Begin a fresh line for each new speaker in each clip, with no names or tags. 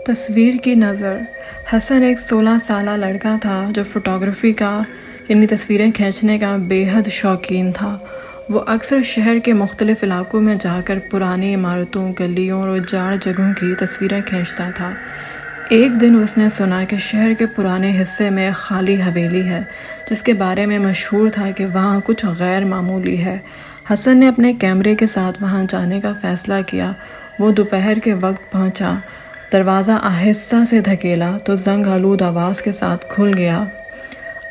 تصویر کی نظر۔ حسن ایک 16 سالہ لڑکا تھا جو فوٹوگرافی کا یعنی تصویریں کھینچنے کا بے حد شوقین تھا۔ وہ اکثر شہر کے مختلف علاقوں میں جا کر پرانی عمارتوں، گلیوں اور اجاڑ جگہوں کی تصویریں کھینچتا تھا۔ ایک دن اس نے سنا کہ شہر کے پرانے حصے میں ایک خالی حویلی ہے جس کے بارے میں مشہور تھا کہ وہاں کچھ غیر معمولی ہے۔ حسن نے اپنے کیمرے کے ساتھ وہاں جانے کا فیصلہ کیا۔ وہ دوپہر کے وقت پہنچا، دروازہ آہستہ سے دھکیلا تو زنگ آلود آواز کے ساتھ کھل گیا۔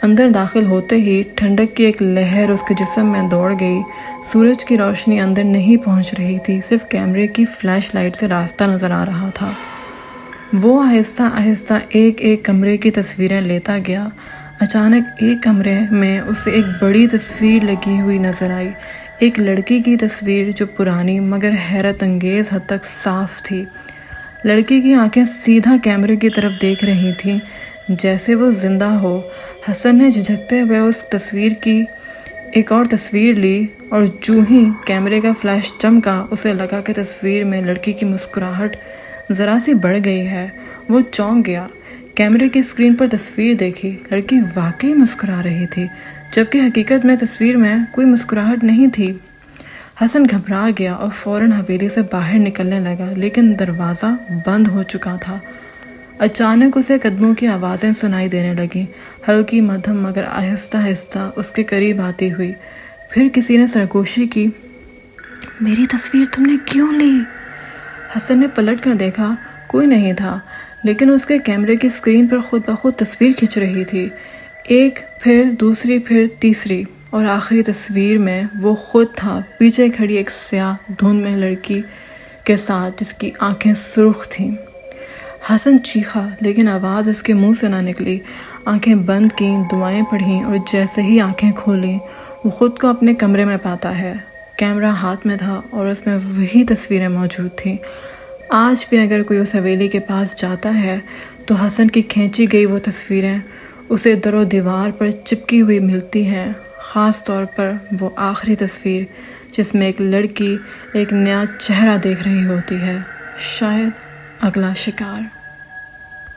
اندر داخل ہوتے ہی ٹھنڈک کی ایک لہر اس کے جسم میں دوڑ گئی۔ سورج کی روشنی اندر نہیں پہنچ رہی تھی، صرف کیمرے کی فلیش لائٹ سے راستہ نظر آ رہا تھا۔ وہ آہستہ آہستہ ایک ایک کمرے کی تصویریں لیتا گیا۔ اچانک ایک کمرے میں اسے ایک بڑی تصویر لگی ہوئی نظر آئی، ایک لڑکی کی تصویر جو پرانی مگر حیرت انگیز حد تک صاف تھی۔ لڑکی کی آنکھیں سیدھا کیمرے کی طرف دیکھ رہی تھیں جیسے وہ زندہ ہو۔ حسن نے جھجکتے ہوئے اس تصویر کی ایک اور تصویر لی اور جو ہی کیمرے کا فلیش چمکا اسے لگا کہ تصویر میں لڑکی کی مسکراہٹ ذرا سی بڑھ گئی ہے۔ وہ چونک گیا، کیمرے کی اسکرین پر تصویر دیکھی، لڑکی واقعی مسکرا رہی تھی جبکہ حقیقت میں تصویر میں کوئی مسکراہٹ نہیں تھی۔ حسن گھبرا گیا اور فوراً حویلی سے باہر نکلنے لگا لیکن دروازہ بند ہو چکا تھا۔ اچانک اسے قدموں کی آوازیں سنائی دینے لگیں، ہلکی مدھم مگر آہستہ آہستہ اس کے قریب آتی ہوئی۔ پھر کسی نے سرگوشی کی، میری تصویر تم نے کیوں لی؟ حسن نے پلٹ کر دیکھا، کوئی نہیں تھا لیکن اس کے کیمرے کی اسکرین پر خود بخود تصویر کھنچ رہی تھی، ایک پھر دوسری پھر تیسری، اور آخری تصویر میں وہ خود تھا، پیچھے کھڑی ایک سیاہ دھند میں لڑکی کے ساتھ جس کی آنکھیں سرخ تھیں۔ حسن چیخا لیکن آواز اس کے منہ سے نہ نکلی۔ آنکھیں بند کیں، دعائیں پڑھیں اور جیسے ہی آنکھیں کھولیں وہ خود کو اپنے کمرے میں پاتا ہے۔ کیمرہ ہاتھ میں تھا اور اس میں وہی تصویریں موجود تھیں۔ آج بھی اگر کوئی اس حویلی کے پاس جاتا ہے تو حسن کی کھینچی گئی وہ تصویریں اسے در و دیوار پر چپکی ہوئی ملتی ہیں، خاص طور پر وہ آخری تصویر جس میں ایک لڑکی ایک نیا چہرہ دیکھ رہی ہوتی ہے، شاید اگلا شکار۔